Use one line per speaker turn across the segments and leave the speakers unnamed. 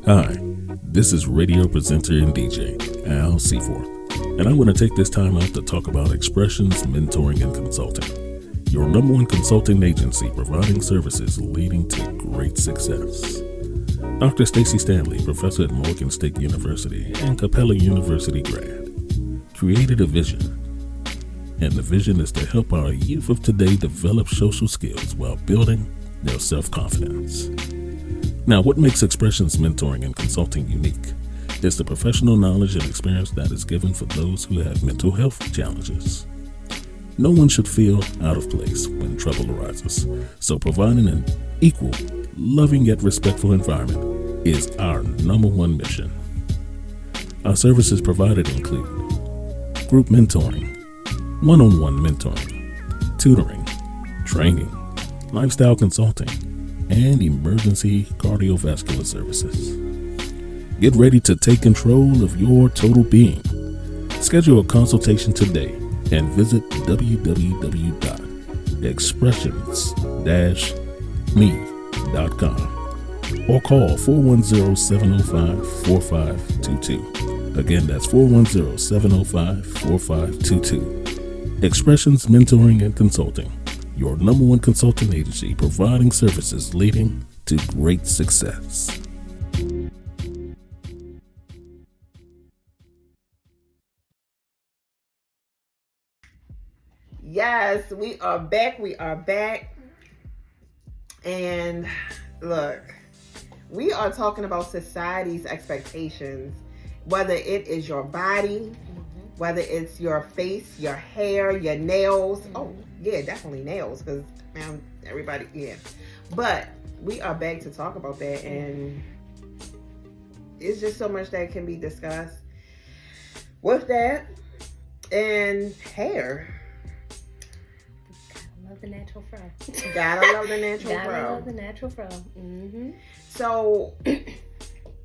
Hi, this is radio presenter and DJ Al Seaforth, and I want to take this time out to talk about Expressions Mentoring and Consulting, your number one consulting agency providing services leading to great success. Dr. Stacey Stanley, professor at Morgan State University and Capella University grad, created a vision, and the vision is to help our youth of today develop social skills while building their self-confidence. Now, what makes Expressions Mentoring and Consulting unique is the professional knowledge and experience that is given for those who have mental health challenges. No one should feel out of place when trouble arises, so providing an equal, loving yet respectful environment is our number one mission. Our services provided include group mentoring, one-on-one mentoring, tutoring, training, lifestyle consulting, and emergency cardiovascular services. Get ready to take control of your total being. Schedule a consultation today and visit www.expressions-me.com or call 410-705-4522. Again, that's 410-705-4522. Expressions Mentoring and Consulting, your number one consulting agency providing services leading to great success.
Yes, we are back. And look, we are talking about society's expectations, whether it is your body, whether it's your face, your hair, your nails. Oh, yeah, definitely nails, because everybody, yeah. But we are back to talk about that, and it's just so much that can be discussed with that. And hair.
Love the natural fro.
Gotta love the natural fro.
Gotta love the natural fro. Mm-hmm.
So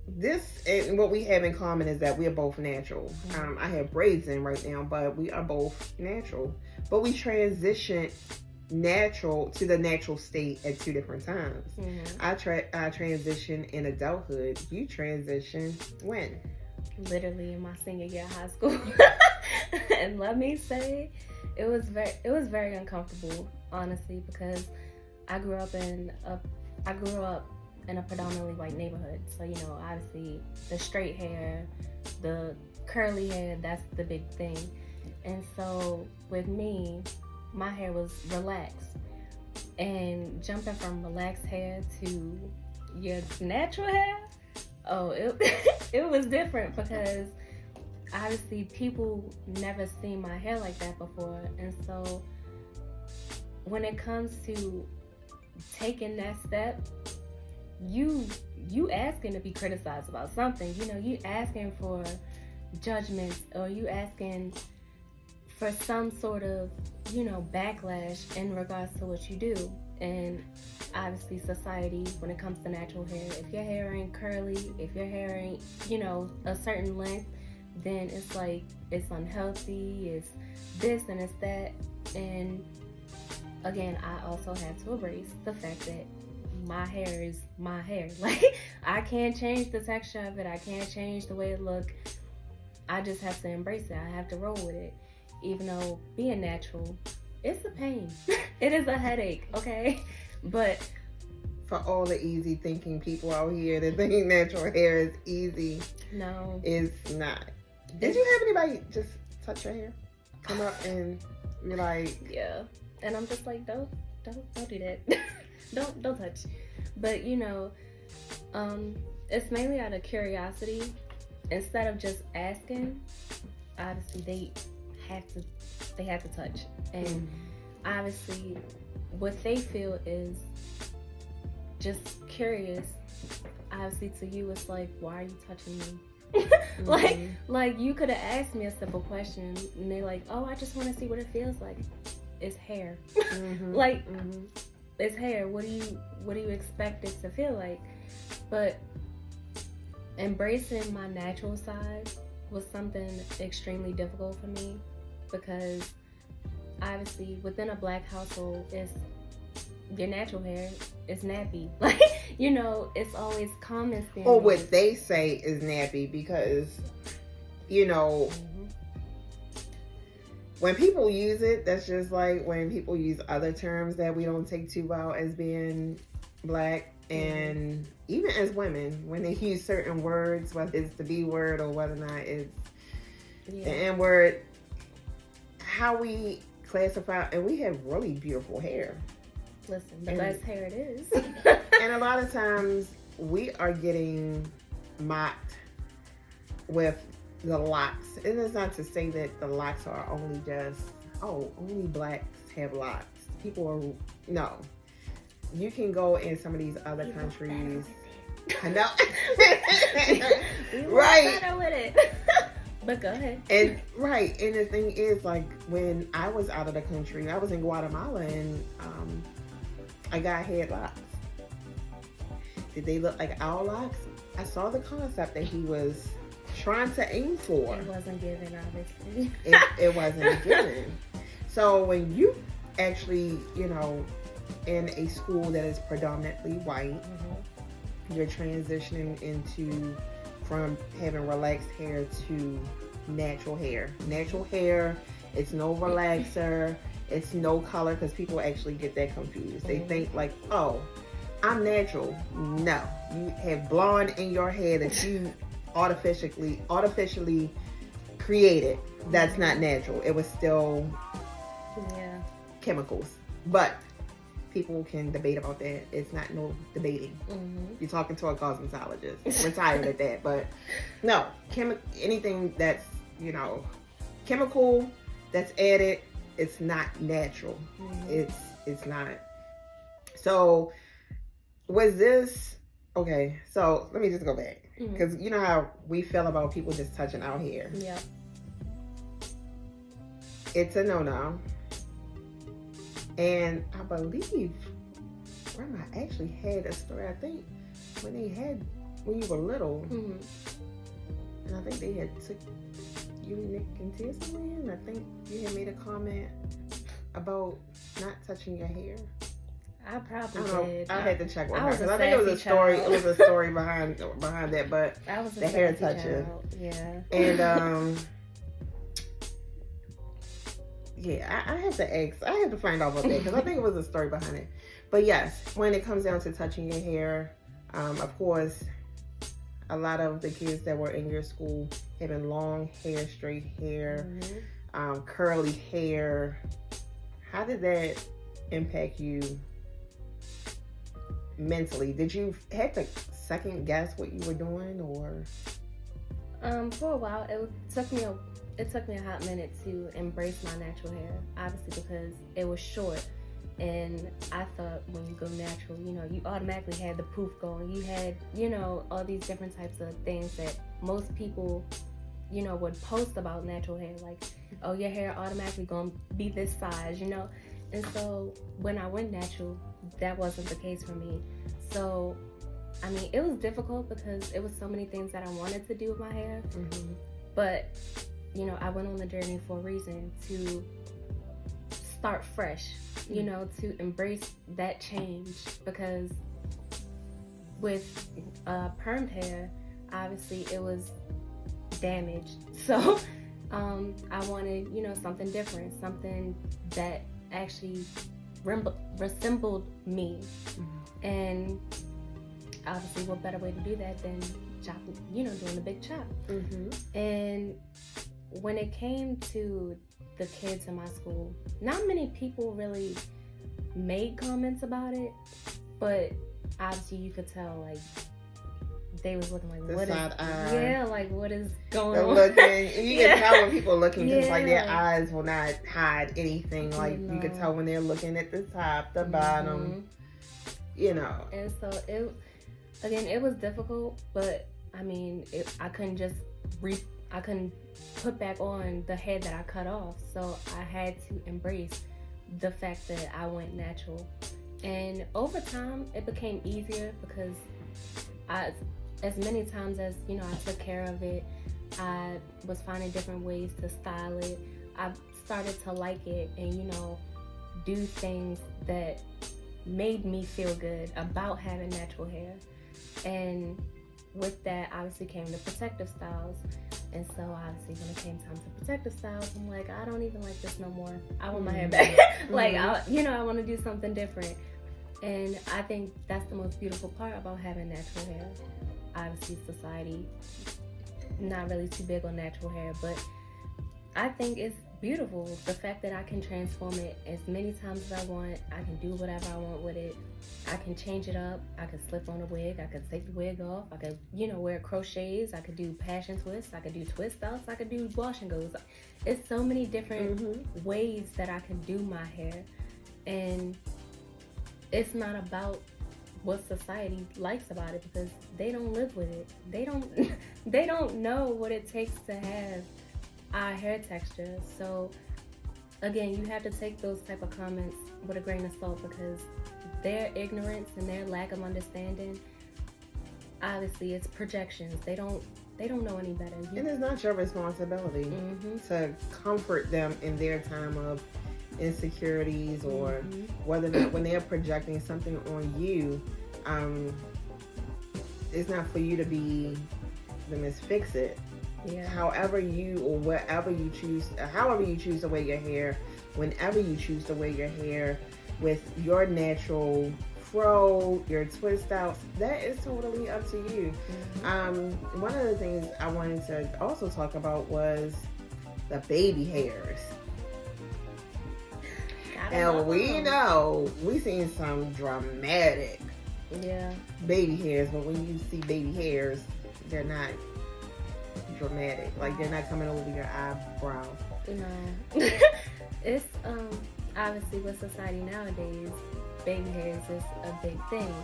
this and what we have in common is that we are both natural. I have braids in right now, but we are both natural. But we transition natural to the natural state at two different times. I transition in adulthood. You transition when?
Literally in my senior year of high school. And let me say, it was very uncomfortable, honestly, because I grew up in a predominantly white neighborhood. So, obviously the straight hair, the curly hair, that's the big thing. And so with me, my hair was relaxed. And jumping from relaxed hair to your natural hair, it was different, because obviously people never seen my hair like that before. And so when it comes to taking that step, you asking to be criticized about something. You asking for judgments, or you asking for some sort of backlash in regards to what you do. And obviously society, when it comes to natural hair, if your hair ain't curly, if your hair ain't a certain length, then it's like it's unhealthy, it's this and it's that. And again, I also have to embrace the fact that my hair is my hair. Like, I can't change the texture of it, I can't change the way it look. I just have to embrace it. I have to roll with it. Even though being natural, it's a pain. It is a headache, okay? But
for all the easy thinking people out here that think natural hair is easy,
no,
it's not. Did you have anybody just touch your hair, come up and you're like,
yeah? And I'm just like, don't do that. don't touch. But it's mainly out of curiosity. Instead of just asking, obviously they have to touch. And obviously what they feel is just curious. Obviously to you it's like, why are you touching me? like you could have asked me a simple question, and they're like, oh, I just want to see what it feels like. It's hair. It's hair. What do you expect it to feel like? But embracing my natural side was something extremely difficult for me, because obviously within a Black household, it's your natural hair is nappy. Like, you know, it's always comments being
Or
made.
what they say is nappy, because, you know, when people use it, that's just like when people use other terms that we don't take too well as being black. And even as women, when they use certain words, whether it's the B word or whether or not it's the N word, how we classify, and we have really beautiful hair.
Listen, the best hair it is.
And a lot of times we are getting mocked with the locks. And it's not to say that the locks are only just, only blacks have locks. People are, no. You can go in some of these other countries. I know. Right.
Better with it. But go ahead.
And right. And the thing is, like, when I was out of the country, I was in Guatemala, and a guy had locks. Did they look like our locks? I saw the concept that he was trying to aim for.
It wasn't given, obviously.
It wasn't given. So when you actually, you know, in a school that is predominantly white, you're transitioning from having relaxed hair to natural hair. Natural hair, it's no relaxer, it's no color, because people actually get that confused. They think like, oh, I'm natural. No, you have blonde in your hair that you artificially created. That's not natural. It was still chemicals. But people can debate about that. It's not no debating. You're talking to a cosmetologist. We're tired of that. But no, anything that's, you know, chemical that's added, it's not natural. It's not. So was this okay? So let me just go back, because you know how we feel about people just touching our hair.
Yeah.
It's a no-no. And I believe Grandma actually had a story, I think, when you were little. And I think they had took you, Nick, and Tia somewhere, and I think you had made a comment about not touching your hair.
I probably did.
I had to check with her,
was
because
a
I think it was a story.
sassy
It was a story behind that, but
I was
the hair touching.
Yeah.
And yeah, I have to ask. I have to find out about that, because I think it was a story behind it. But yes, when it comes down to touching your hair, of course, a lot of the kids that were in your school having long hair, straight hair, curly hair. How did that impact you mentally? Did you have to second guess what you were doing, or?
For a while, it took me a hot minute to embrace my natural hair, obviously, because it was short. And I thought when you go natural, you know, you automatically had the poof going. You had, you know, all these different types of things that most people, you know, would post about natural hair. Like, oh, your hair automatically gonna be this size, you know? And so when I went natural, that wasn't the case for me. So, I mean, it was difficult because it was so many things that I wanted to do with my hair. But, you know, I went on the journey for a reason, to start fresh, you know, to embrace that change, because with permed hair, obviously it was damaged. So I wanted, you know, something different, something that actually resembled me. And obviously what better way to do that than chopping, you know, doing the big chop. And when it came to the kids in my school, not many people really made comments about it, but obviously you could tell, like, they was looking like, what is, like, what is going on?
Looking, you can tell when people are looking, because like their eyes will not hide anything. Like you can tell when they're looking at the top, the bottom, you know.
And so it was difficult, but I mean, I couldn't just I couldn't put back on the hair that I cut off. So I had to embrace the fact that I went natural. And over time, it became easier, because as many times as, you know, I took care of it, I was finding different ways to style it. I started to like it and, you know, do things that made me feel good about having natural hair. And with that, obviously came the protective styles. And so obviously when it came time to protective styles, I'm like, I don't even like this no more. I want my hair back. Like, I want to do something different. And I think that's the most beautiful part about having natural hair. Obviously society, not really too big on natural hair, but I think it's beautiful. The fact that I can transform it as many times as I want. I can do whatever I want with it. I can change it up. I could slip on a wig. I could take the wig off. I could, wear crochets. I could do passion twists. I could do twist outs. I could do wash and goes. It's so many different ways that I can do my hair. And it's not about what society likes about it, because they don't live with it. They don't know what it takes to have our hair texture. So again, you have to take those type of comments with a grain of salt, because their ignorance and their lack of understanding, obviously it's projections. They don't know any better.
And it's not your responsibility to comfort them in their time of insecurities, or whether or not when they're projecting something on you, it's not for you to be the misfix-it.
Yeah.
However you choose to wear your hair, whenever you choose to wear your hair, with your natural fro, your twist outs, that is totally up to you. One of the things I wanted to also talk about was the baby hairs. And we seen some dramatic baby hairs, but when you see baby hairs, they're not dramatic. Like, they're not coming over your eyebrow.
No. It's obviously with society nowadays, baby hairs is a big thing.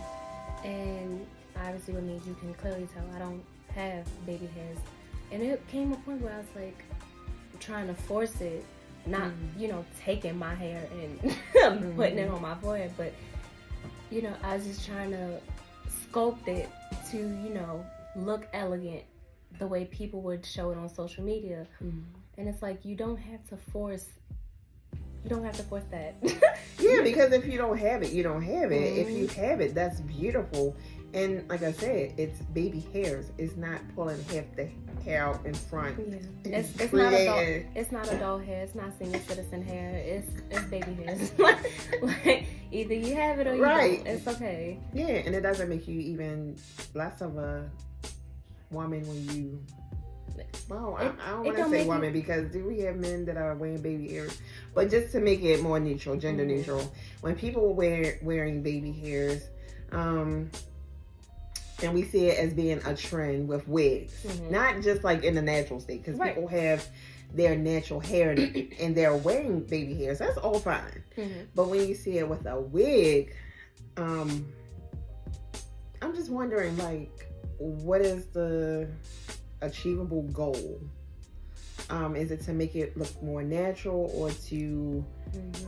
And obviously with me, you can clearly tell I don't have baby hairs. And it came a point where I was like trying to force it, not, taking my hair and putting it on my forehead, but, I was just trying to sculpt it to, look elegant the way people would show it on social media. And it's like, you don't have to force that.
Yeah, because if you don't have it, you don't have it. If you have it, that's beautiful. And like I said, it's baby hairs. It's not pulling half the hair out in front.
Yeah. It's not adult. It's not adult hair. It's not senior citizen hair. It's baby hairs. Like, either you have it or you don't. It's okay.
Yeah, and it doesn't make you even less of a woman when you. Well, I don't want to say woman, because do we have men that are wearing baby hairs? But just to make it more neutral, gender neutral, when people wearing baby hairs, and we see it as being a trend with wigs, not just like in the natural state, because people have their natural hair and they're wearing baby hairs. That's all fine. But when you see it with a wig, I'm just wondering, like, what is the achievable goal? Is it to make it look more natural, or to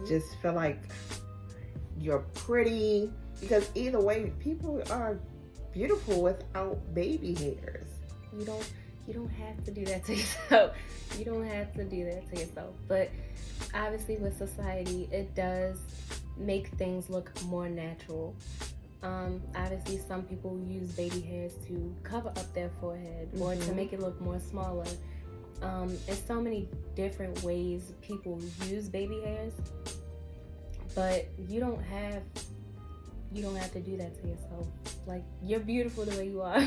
just feel like you're pretty? Because either way, people are beautiful without baby hairs.
You don't have to do that to yourself. You don't have to do that to yourself. But obviously with society, it does make things look more natural. Obviously some people use baby hairs to cover up their forehead or to make it look more smaller. There's so many different ways people use baby hairs, but you don't have to do that to yourself. Like, you're beautiful the way you are.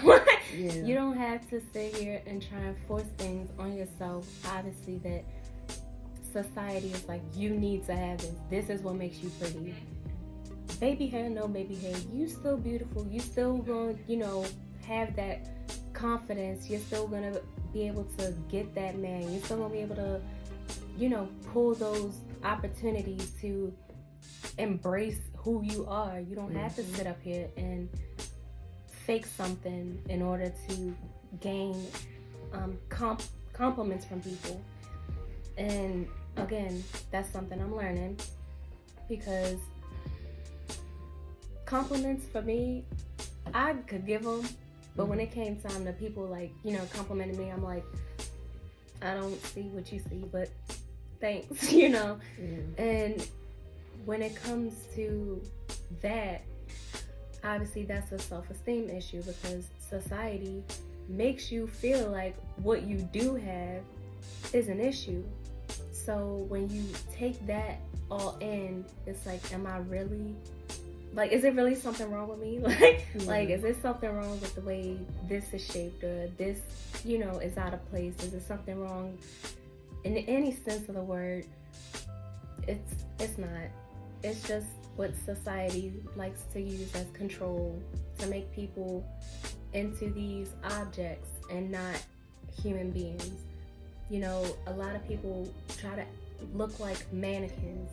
You don't have to sit here and try and force things on yourself. Obviously that society is like, you need to have this. This is what makes you pretty. Baby hair, no baby hair, you still beautiful. You still gonna, have that confidence. You're still gonna be able to get that man. You're still gonna be able to, pull those opportunities to embrace who you are. You don't have to sit up here and fake something in order to gain compliments from people. And again, that's something I'm learning, because compliments for me, I could give them, but when it came time to people complimenting me, I'm like, I don't see what you see, but thanks, And when it comes to that, obviously that's a self-esteem issue, because society makes you feel like what you do have is an issue. So when you take that all in, it's like, am I really, like, is it really something wrong with me? Like, is there something wrong with the way this is shaped, or this, is out of place? Is there something wrong in any sense of the word? It's not. It's just what society likes to use as control to make people into these objects and not human beings. A lot of people try to look like mannequins.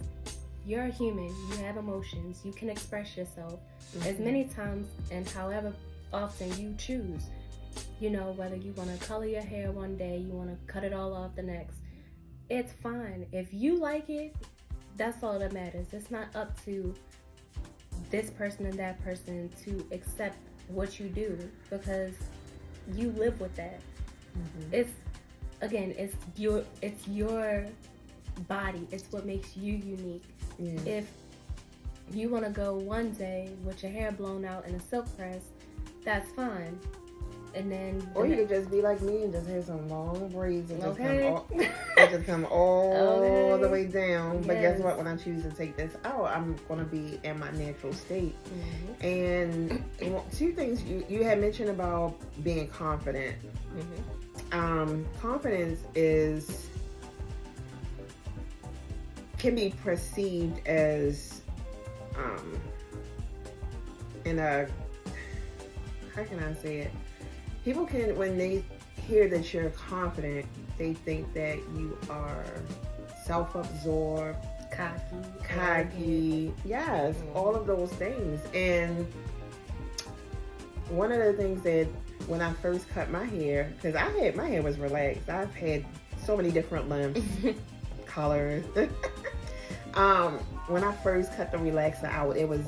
You're a human. You have emotions. You can express yourself as many times and however often you choose. Whether you want to color your hair one day, you want to cut it all off the next. It's fine. If you like it, that's all that matters. It's not up to this person and that person to accept what you do, because you live with that. It's your body. It's what makes you unique. If you want to go one day with your hair blown out in a silk press, that's fine. And then,
or you could just be like me and just have some long braids and just come all the way down. Yes. But guess what? When I choose to take this out, I'm gonna be in my natural state. And two things you had mentioned about being confident. Confidence can be perceived as how can I say it? People can, when they hear that you're confident, they think that you are self-absorbed, cocky. Yes, all of those things. And one of the things that when I first cut my hair, because my hair was relaxed. I've had so many different lengths, colors. When I first cut the relaxer out, it was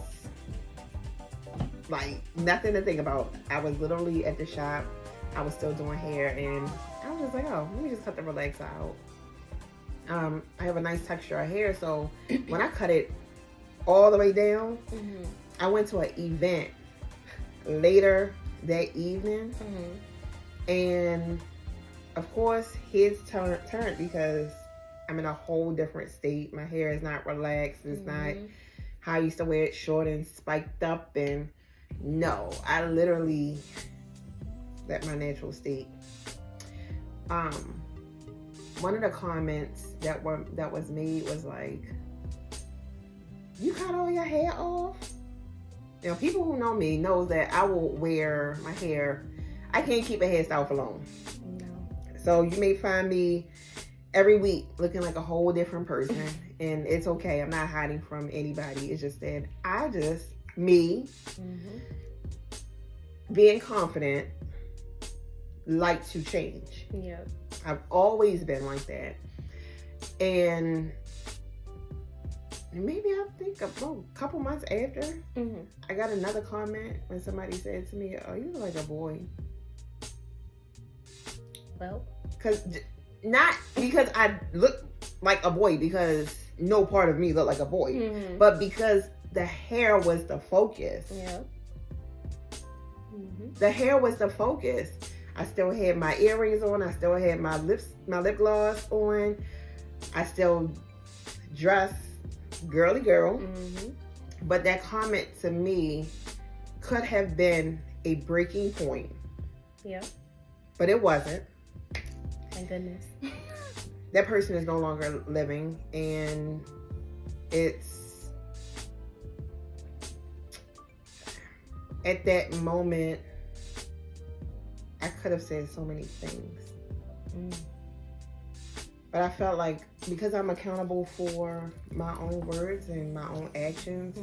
like nothing to think about. I was literally at the shop. I was still doing hair, and I was just like, oh, let me just cut the relaxer out. I have a nice texture of hair, so when I cut it all the way down, I went to an event later that evening, and of course his turned because I'm in a whole different state. My hair is not relaxed. It's not how I used to wear it, short and spiked up. And no, I literally let my natural state. One of the comments that was made was like, "You cut all your hair off?" People who know me knows that I will wear my hair. I can't keep a hairstyle for long. No. So you may find me every week looking like a whole different person, and it's okay. I'm not hiding from anybody. It's just that being confident, like to change.
Yeah.
I've always been like that. And maybe I think a couple months after, I got another comment when somebody said to me, "Oh, you look like a boy."
Well,
not because I look like a boy, because no part of me looked like a boy, but because the hair was the focus.
Yeah.
The hair was the focus. I still had my earrings on. I still had my lip gloss on. I still dress girly girl. But that comment to me could have been a breaking point.
Yeah.
But it wasn't.
Thank goodness.
That person is no longer living, and it's at that moment I could have said so many things. But I felt like because I'm accountable for my own words and my own actions,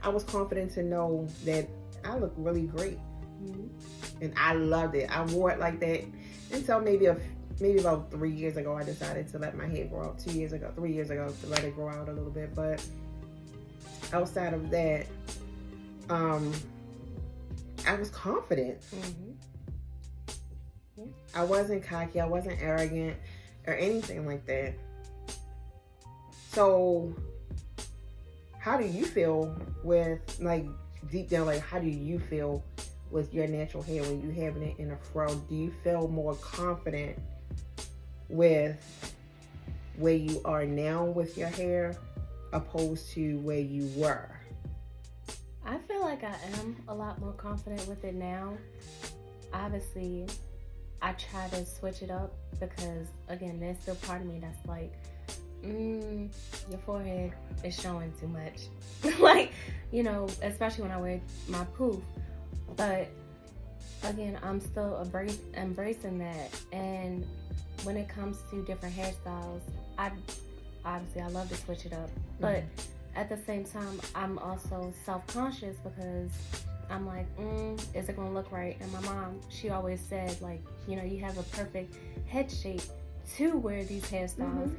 I was confident to know that I look really great. And I loved it. I wore it like that until maybe about 3 years ago, I decided to let my hair grow out. 3 years ago, to let it grow out a little bit. But outside of that, I was confident. I wasn't cocky. I wasn't arrogant or anything like that. So how do you feel with, like, deep down, like, how do you feel with your natural hair when you having it in a fro? Do you feel more confident with where you are now with your hair opposed to where you were?
I feel like I am a lot more confident with it now. Obviously, I try to switch it up because, again, there's still part of me that's like, your forehead is showing too much. Like, you know, especially when I wear my poof. But, again, I'm still embracing that. And when it comes to different hairstyles, I love to switch it up. But at the same time, I'm also self-conscious because I'm like, is it gonna look right? And my mom, she always said, like, you know, you have a perfect head shape to wear these hairstyles.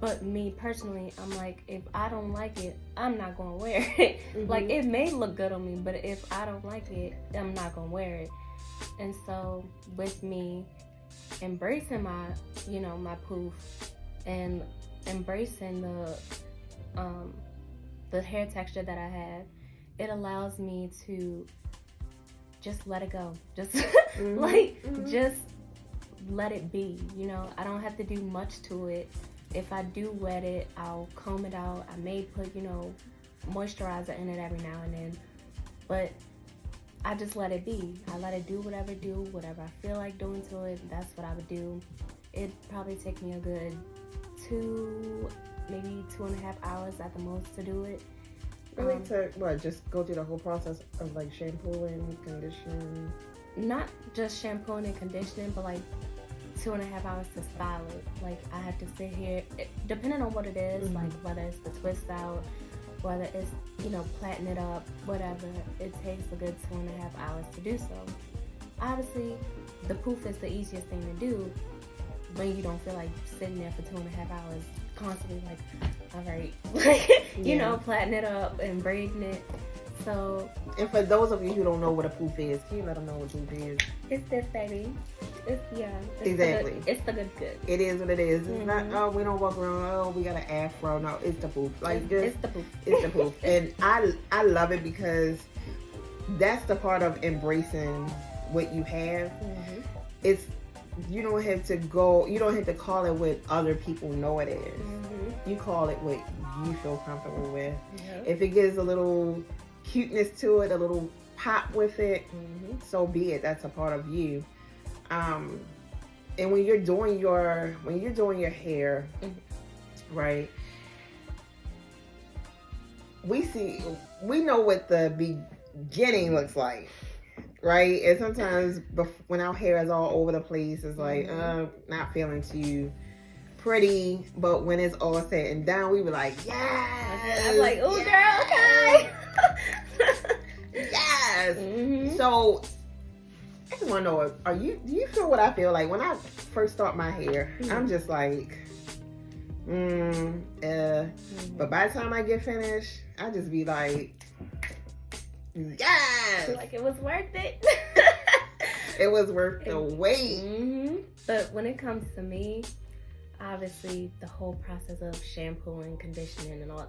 But me personally, I'm like, if I don't like it, I'm not gonna wear it. Like, it may look good on me, but if I don't like it, I'm not gonna wear it. And so with me embracing my, you know, my poof and embracing the hair texture that I have, it allows me to just let it go. Just just let it be. You know, I don't have to do much to it. If I do wet it, I'll comb it out. I may put, you know, moisturizer in it every now and then, but I just let it be. I let it do whatever I feel like doing to it. That's what I would do. It'd probably take me a good maybe 2.5 hours at the most to do it.
Really, to what? Just go through the whole process of like shampooing, conditioning.
Not just shampooing and conditioning, but like 2.5 hours to style it. Like, I have to sit here, depending on what it is, like whether it's the twist out, whether it's, you know, plaiting it up, whatever, it takes a good 2.5 hours to do so. Obviously, the poof is the easiest thing to do when you don't feel like sitting there for 2.5 hours constantly like, all right, you know, plaiting it up and braiding it. So,
and for those of you who don't know what a poof is, can you let them know what poof is?
It's this, baby. It's
exactly.
It's the good.
It is what it is. It's not, oh, we don't walk around, oh, we got an afro. No, it's the poof. Like,
it's the poof.
It's the poof. And I love it because that's the part of embracing what you have. It's, you don't have to call it what other people know it is. You call it what you feel comfortable with. If it gives a little cuteness to it, a little pop with it, so be it. That's a part of you. And when you're doing your hair, right? We know what the beginning looks like, right? And sometimes when our hair is all over the place, it's like, not feeling too pretty. But when it's all said and done, we were like, yes.
I'm like, oh, girl, okay.
Yes. So I just want to know, do you feel what I feel like when I first start my hair? I'm just like, but by the time I get finished, I just be like, yes.
Like, it was worth it.
It was worth the wait.
But when it comes to me, obviously the whole process of shampooing, conditioning, and all,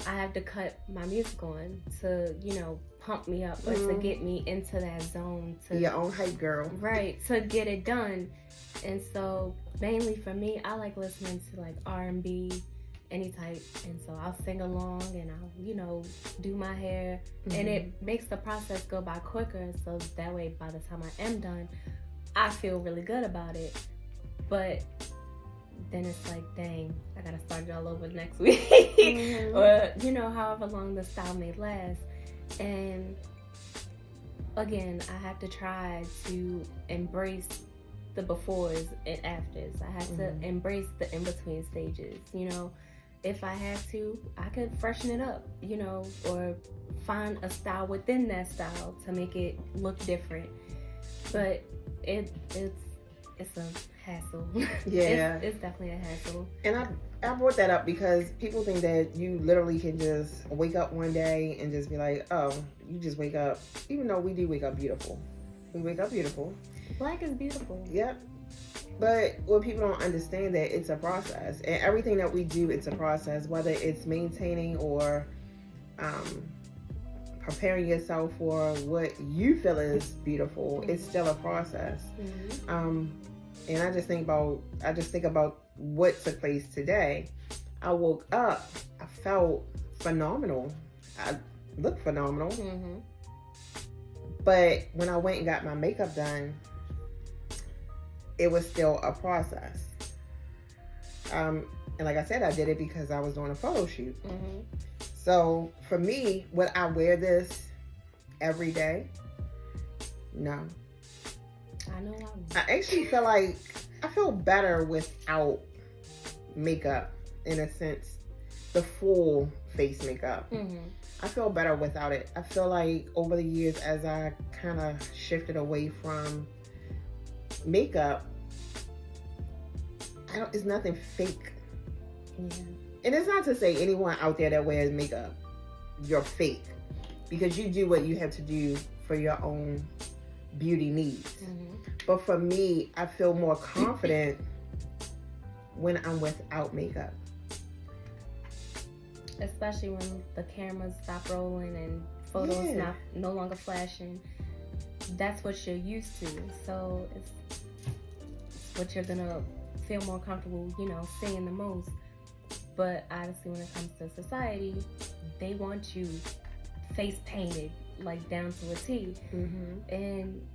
I have to cut my music on to, you know, pump me up or to get me into that zone. To
your own hype girl.
Right, to get it done. And so mainly for me, I like listening to like R&B, any type. And so I'll sing along and I'll, you know, do my hair. And it makes the process go by quicker. So that way, by the time I am done, I feel really good about it. But then it's like, dang, I gotta start it all over next week. Or, you know, however long the style may last. And again, I have to try to embrace the befores and afters. I have to embrace the in-between stages. You know, if I have to, I could freshen it up, you know, or find a style within that style to make it look different. But it's a hassle.
Yeah.
It's definitely a hassle.
And I brought that up because people think that you literally can just wake up one day and just be like, oh, you just wake up. Even though we do wake up beautiful. We wake up beautiful.
Black is beautiful.
Yep. But what people don't understand, that it's a process. And everything that we do, it's a process. Whether it's maintaining or preparing yourself for what you feel is beautiful,
Mm-hmm.
it's still a process.
Mm-hmm.
And I just think about what took place today. I woke up, I felt phenomenal. I looked phenomenal.
Mm-hmm.
But when I went and got my makeup done, it was still a process. And like I said, I did it because I was doing a photo shoot.
Mm-hmm.
So for me, would I wear this every day? No.
I know I would.
I actually feel like I feel better without makeup, in a sense, the full face makeup.
Mm-hmm.
I feel better without it. I feel like over the years, as I kind of shifted away from makeup, it's nothing fake.
Yeah.
And it's not to say anyone out there that wears makeup, you're fake, because you do what you have to do for your own beauty needs.
Mm-hmm.
But for me, I feel more confident when I'm without makeup.
Especially when the cameras stop rolling and photos no longer flashing. That's what you're used to. So it's what you're gonna feel more comfortable, seeing the most. But obviously when it comes to society, they want you face painted, like down to a T.
Mm-hmm.
And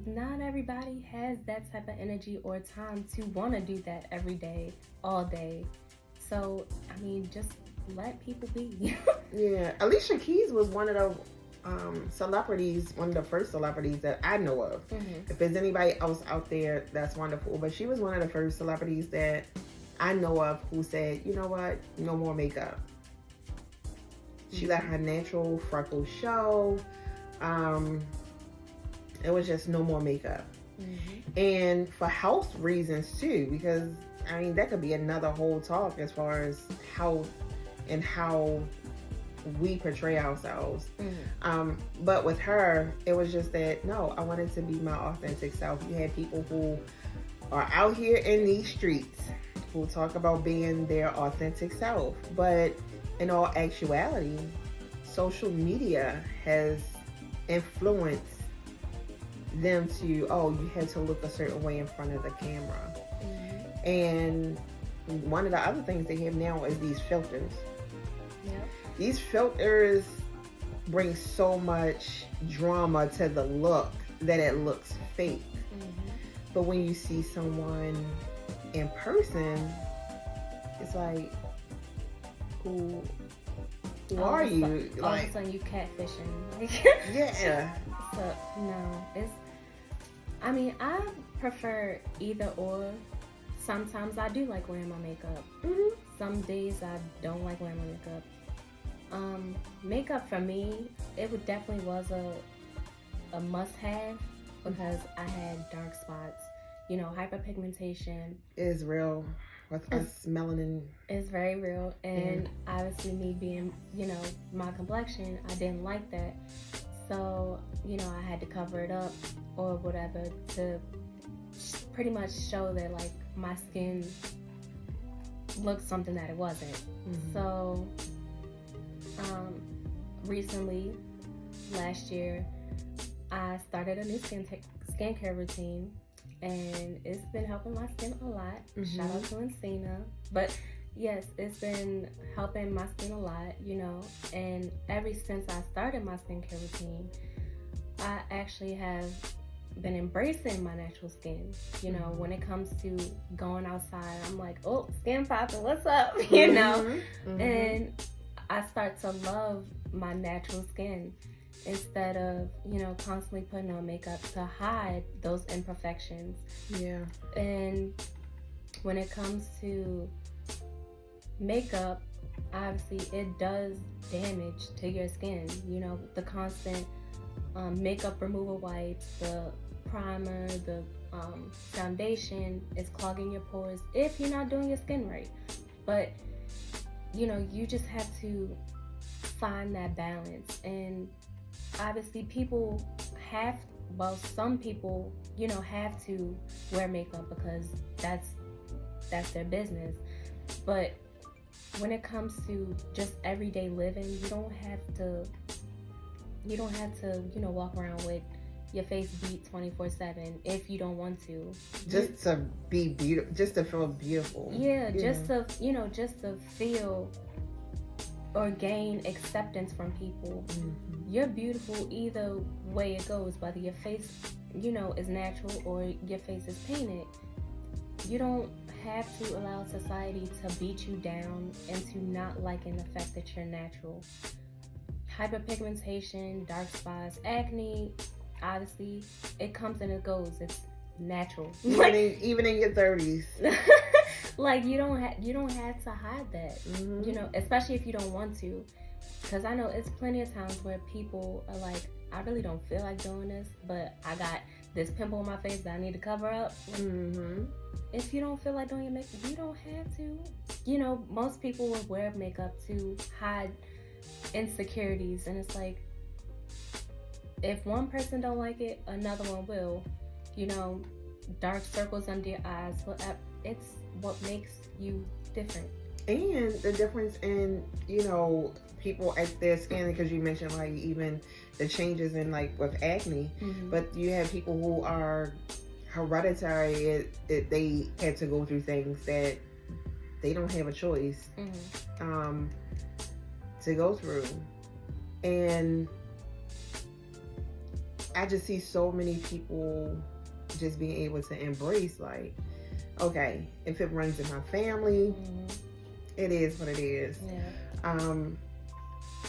not everybody has that type of energy or time to want to do that every day, all day. So, I mean, just let people be.
Yeah, Alicia Keys was one of the celebrities, one of the first celebrities that I know of.
Mm-hmm.
If there's anybody else out there, that's wonderful. But she was one of the first celebrities that I know of who said, you know what, no more makeup. She let her natural freckles show. It was just no more makeup.
Mm-hmm.
And for health reasons too, because I mean, that could be another whole talk as far as health and how we portray ourselves.
Mm-hmm.
But with her, it was just that, no, I wanted to be my authentic self. You had people who are out here in these streets who talk about being their authentic self. But in all actuality, social media has influenced them to, you had to look a certain way in front of the camera.
Mm-hmm.
And one of the other things they have now is these filters.
Yep.
These filters bring so much drama to the look that it looks fake.
Mm-hmm.
But when you see someone in person, it's like, who are you?
All
Like,
of a sudden you catfishing.
yeah.
So, no, I prefer either or. Sometimes I do like wearing my makeup.
Mm-hmm.
Some days I don't like wearing my makeup. Makeup for me, it definitely was a must-have because I had dark spots, hyperpigmentation.
It is real with us melanin.
It's very real, and obviously me being, my complexion, I didn't like that. So, I had to cover it up or whatever to pretty much show that, like, my skin looked something that it wasn't.
Mm-hmm.
So, recently, last year, I started a new skincare routine, and it's been helping my skin a lot.
Mm-hmm.
Shout out to Encina. But yes, it's been helping my skin a lot, and ever since I started my skincare routine, I actually have been embracing my natural skin. When it comes to going outside, I'm like, oh, skin popping, what's up?
Mm-hmm.
And I start to love my natural skin instead of, constantly putting on makeup to hide those imperfections.
Yeah.
And when it comes to makeup, obviously it does damage to your skin. The constant makeup removal wipes, the primer, the foundation is clogging your pores if you're not doing your skin right. But you just have to find that balance. And obviously some people have to wear makeup because that's their business. But when it comes to just everyday living, you don't have to, walk around with your face beat 24/7 if you don't want to.
Just to be beautiful, just to feel beautiful.
Yeah, just to feel or gain acceptance from people.
Mm-hmm.
You're beautiful either way it goes, whether your face, is natural or your face is painted. You don't have to allow society to beat you down into not liking the fact that you're natural. Hyperpigmentation, dark spots, acne, obviously, it comes and it goes. It's natural.
Even in your 30s.
Like you don't have to hide that.
Mm-hmm.
Especially if you don't want to. Because I know it's plenty of times where people are like, I really don't feel like doing this, but I got this pimple on my face that I need to cover up.
Mm-hmm.
If you don't feel like doing your makeup, you don't have to. Most people will wear makeup to hide insecurities, and it's like, if one person don't like it, another one will. Dark circles under your eyes, it's what makes you different.
And the difference in, people at their skin, because you mentioned like even the changes in like with acne, but you have people who are hereditary, they had to go through things that they don't have a choice to go through. And I just see so many people just being able to embrace, like, okay, if it runs in my family, it is what it is.
Yeah.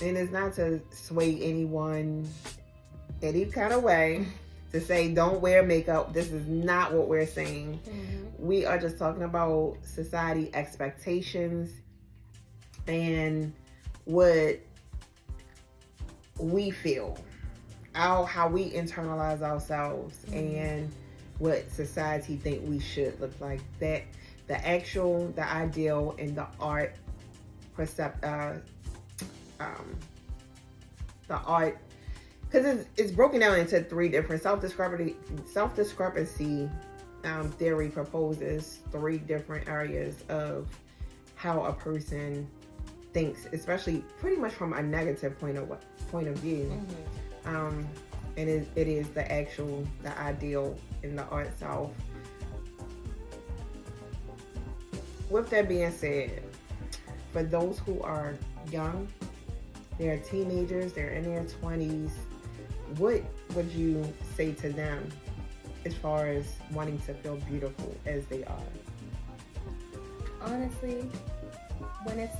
And it's not to sway anyone any kind of way to say don't wear makeup. This is not what we're saying. We are just talking about society expectations and what we feel, how we internalize ourselves, and what society think we should look like. That the ideal, and the art the art, because it's broken down into three different self-discrepancy theory proposes three different areas of how a person thinks, especially pretty much from a negative point of view. And it is the ideal in the art self. With that being said, for those who are young, they're teenagers, they're in their 20s, what would you say to them as far as wanting to feel beautiful as they are?
Honestly, when it's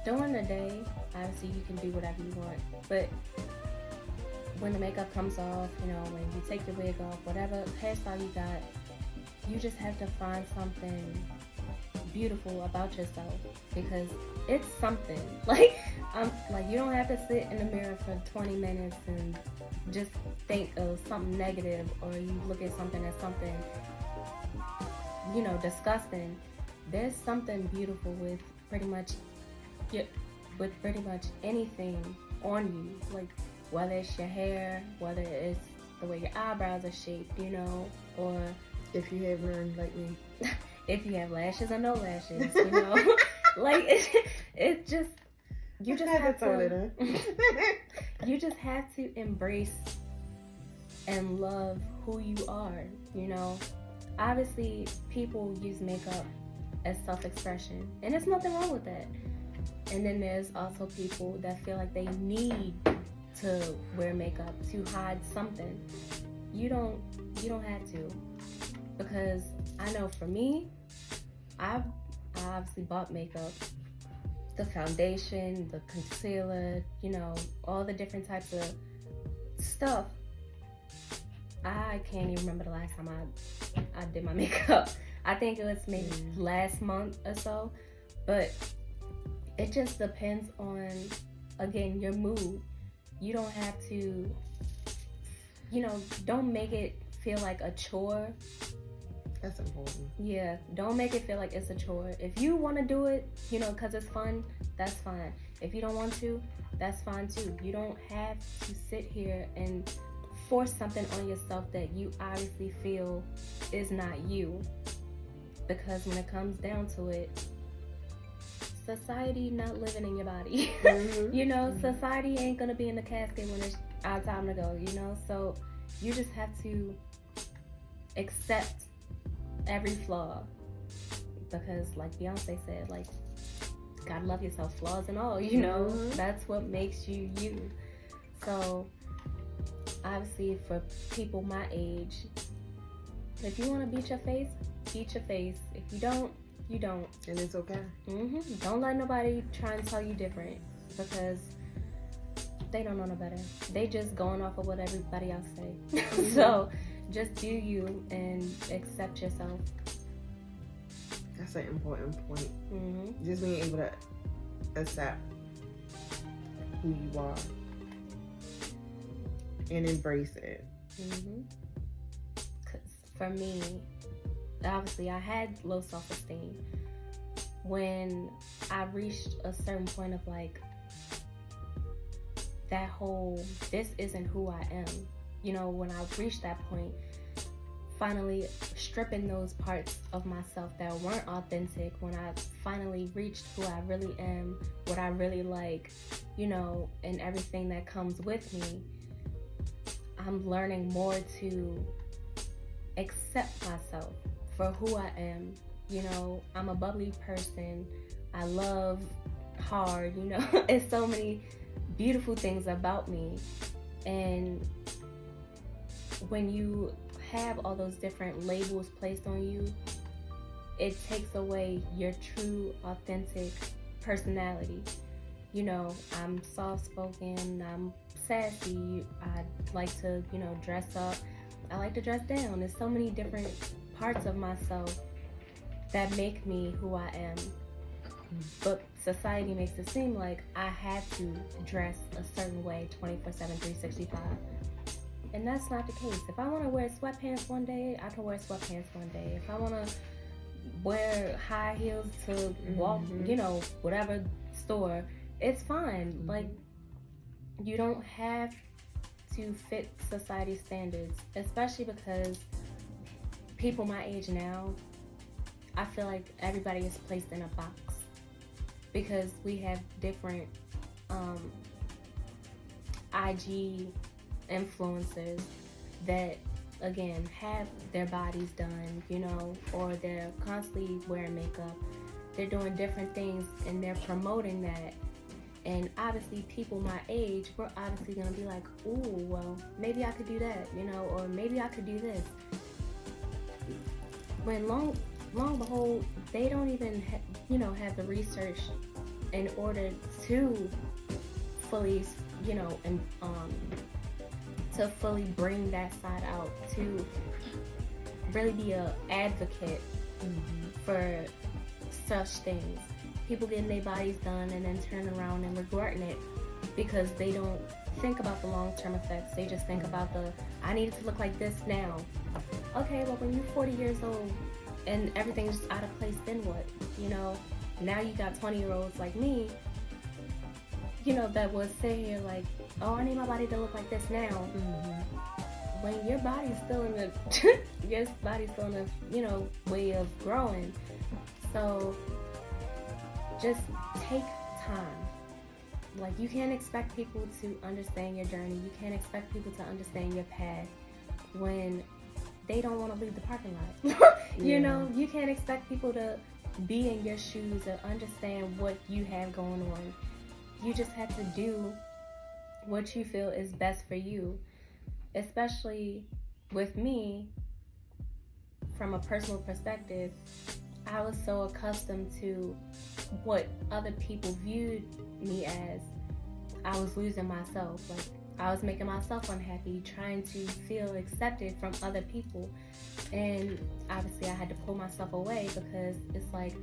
during the day, obviously you can do whatever you want, but when the makeup comes off, when you take your wig off, whatever hairstyle you got, you just have to find something beautiful about yourself, because it's something. Like you don't have to sit in the mirror for 20 minutes and just think of something negative, or you look at something as something, disgusting. There's something beautiful with pretty much anything on you, like whether it's your hair, whether it's the way your eyebrows are shaped, or
if you have none like me.
If you have lashes or no lashes, like it just, you just have to you just have to embrace and love who you are. Obviously people use makeup as self-expression, and there's nothing wrong with that. And then there's also people that feel like they need to wear makeup to hide something. You don't have to, because I know for me, I obviously bought makeup, the foundation, the concealer, all the different types of stuff. I can't even remember the last time I did my makeup. I think it was maybe last month or so, but it just depends on, again, your mood. You don't have to, don't make it feel like a chore.
That's important.
Yeah, don't make it feel like it's a chore. If you want to do it, because it's fun, that's fine. If you don't want to, that's fine too. You don't have to sit here and force something on yourself that you obviously feel is not you. Because when it comes down to it, society not living in your body. You know, society ain't gonna be in the casket when it's our time to go, you know? So you just have to accept every flaw. Because like Beyonce said, like, gotta love yourself, flaws and all, you know? That's what makes you you. So obviously for people my age, if you want to beat your face, beat your face. If you don't, you don't.
And it's okay.
Don't let nobody try and tell you different, because they don't know no better. They just going off of what everybody else say. So just do you and accept yourself.
That's an important point. Just being able to accept who you are and embrace it.
Because for me, obviously I had low self-esteem. When I reached a certain point of like that whole, this isn't who I am. You know, when I reached that point, finally stripping those parts of myself that weren't authentic, when I finally reached who I really am, what I really like, you know, and everything that comes with me, I'm learning more to accept myself for who I am. You know, I'm a bubbly person. I love hard, you know. It's so many beautiful things about me. And when you have all those different labels placed on you, it takes away your true, authentic personality. You know, I'm soft-spoken, I'm sassy, I like to, you know, dress up, I like to dress down. There's so many different parts of myself that make me who I am. But society makes it seem like I have to dress a certain way 24/7, 365. And that's not the case. If I want to wear sweatpants one day, I can wear sweatpants one day. If I want to wear high heels to walk, you know, whatever store, it's fine. Like, you don't have to fit society's standards, especially because people my age now, I feel like everybody is placed in a box because we have different IG influencers that, again, have their bodies done, you know, or they're constantly wearing makeup. They're doing different things and they're promoting that. And obviously people my age, we're obviously going to be like, ooh, well, maybe I could do that, you know, or maybe I could do this. When long behold, they don't even, you know, have the research in order to fully, you know, and to fully bring that side out, to really be an advocate for such things. People getting their bodies done and then turning around and regretting it because they don't think about the long-term effects. They just think about I need it to look like this now. Okay, well, when you're 40 years old and everything's just out of place, then what? You know, now you got 20-year-olds like me, you know, that would sit here like, oh, I need my body to look like this now. When your body's still in the, you know, way of growing. So just take time. Like, you can't expect people to understand your journey. You can't expect people to understand your path when they don't want to leave the parking lot. You know, you can't expect people to be in your shoes or understand what you have going on. You just have to do what you feel is best for you. Especially with me, from a personal perspective, I was so accustomed to what other people viewed me as. I was losing myself. Like, I was making myself unhappy, trying to feel accepted from other people. And obviously I had to pull myself away because it's like,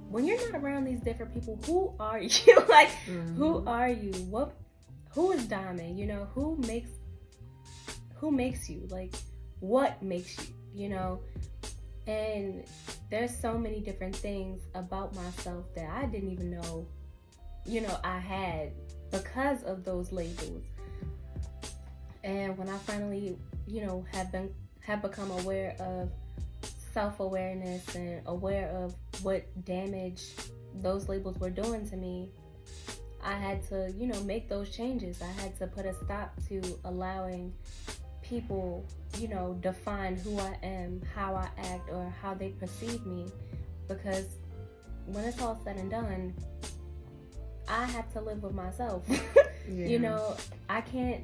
when you're not around these different people, who are you? Like, who are you? Who is Diamond? You know, who makes you? Like, what makes you? You know? And there's so many different things about myself that I didn't even know, you know, I had because of those labels. And when I finally, you know, have become aware of self-awareness and aware of what damage those labels were doing to me, I had to, make those changes. I had to put a stop to allowing people, define who I am, how I act, or how they perceive me. Because when it's all said and done, I have to live with myself.
Yeah.
I can't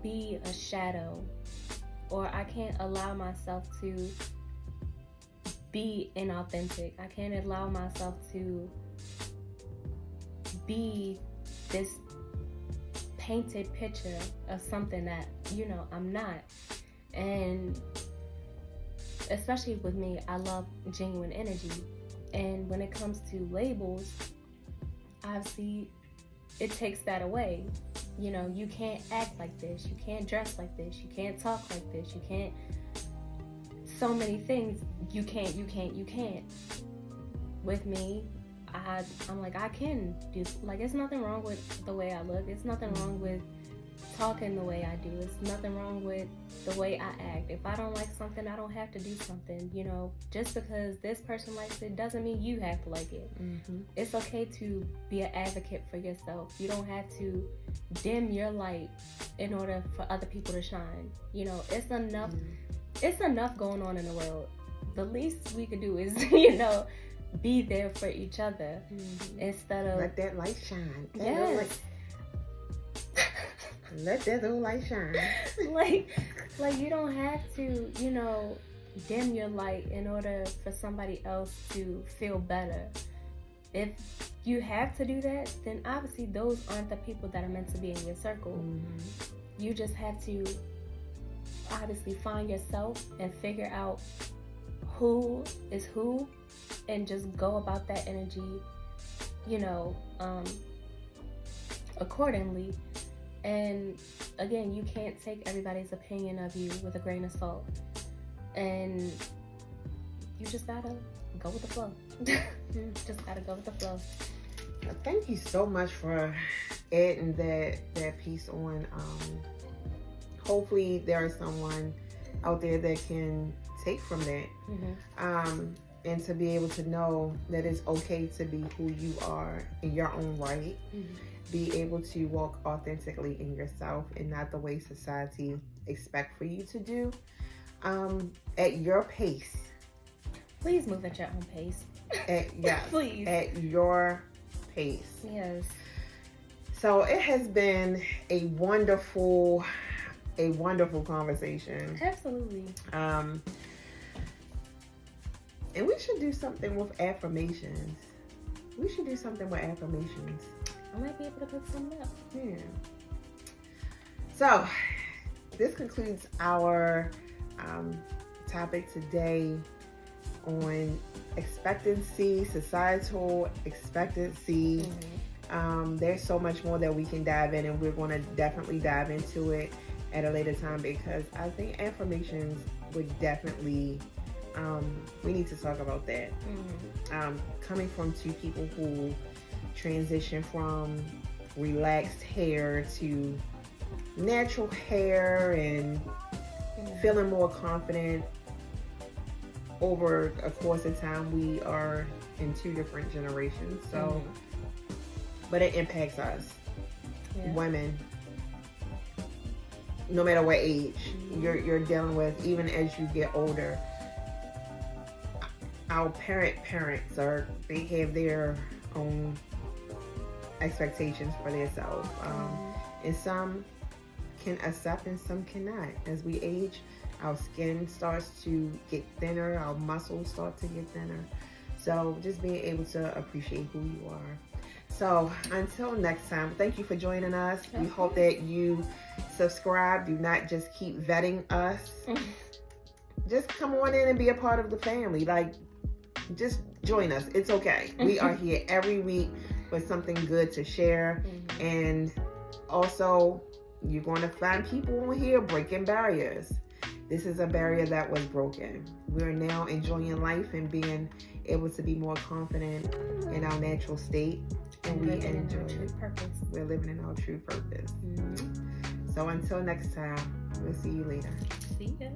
be a shadow, or I can't allow myself to be inauthentic. I can't allow myself to be this painted picture of something that, I'm not. And especially with me, I love genuine energy. And when it comes to labels, obviously it takes that away. You can't act like this, you can't dress like this, you can't talk like this, you can't, so many things, you can't. With me, I'm like, I can do, like, it's nothing wrong with the way I look, it's nothing wrong with talking the way I do, it's nothing wrong with the way I act. If I don't like something, I don't have to do something. Just because this person likes it doesn't mean you have to like it. It's okay to be an advocate for yourself. You don't have to dim your light in order for other people to shine. It's enough. It's enough going on in the world. The least we could do is, be there for each other instead of
let that light shine.
Yes.
Let that little light shine.
like you don't have to, dim your light in order for somebody else to feel better. If you have to do that, then obviously those aren't the people that are meant to be in your circle. You just have to obviously find yourself and figure out who is who, and just go about that energy, accordingly. And again, you can't take everybody's opinion of you with a grain of salt, and you just gotta go with the flow. Just gotta go with the flow.
Thank you so much for adding that piece on. Hopefully there is someone out there that can take from that, and to be able to know that it's okay to be who you are in your own right. Be able to walk authentically in yourself and not the way society expect for you to do, at your pace.
Please move at your own pace.
Yes,
please.
At your pace.
Yes.
So it has been a wonderful conversation.
Absolutely.
And we should do something with affirmations.
I might be able to cook something up.
Yeah. So this concludes our topic today on expectancy, societal expectancy. There's so much more that we can dive in, and we're going to definitely dive into it at a later time, because I think affirmations would definitely, we need to talk about that. Coming from two people who transition from relaxed hair to natural hair and feeling more confident over a course of time. We are in two different generations, so but it impacts us, women, no matter what age you're dealing with. Even as you get older, our parents they have their own expectations for themselves, and some can accept and some cannot. As we age, our skin starts to get thinner, our muscles start to get thinner. So just being able to appreciate who you are. So until next time, thank you for joining us. We hope that you subscribe. Do not just keep vetting us. Just come on in and be a part of the family. Like, just join us. It's okay. We are here every week with something good to share. And also, you're going to find people on here breaking barriers. This is a barrier that was broken. We're now enjoying life and being able to be more confident in our natural state. And we enjoy it. We're living in our true purpose. So until next time, we'll see you later.
See ya.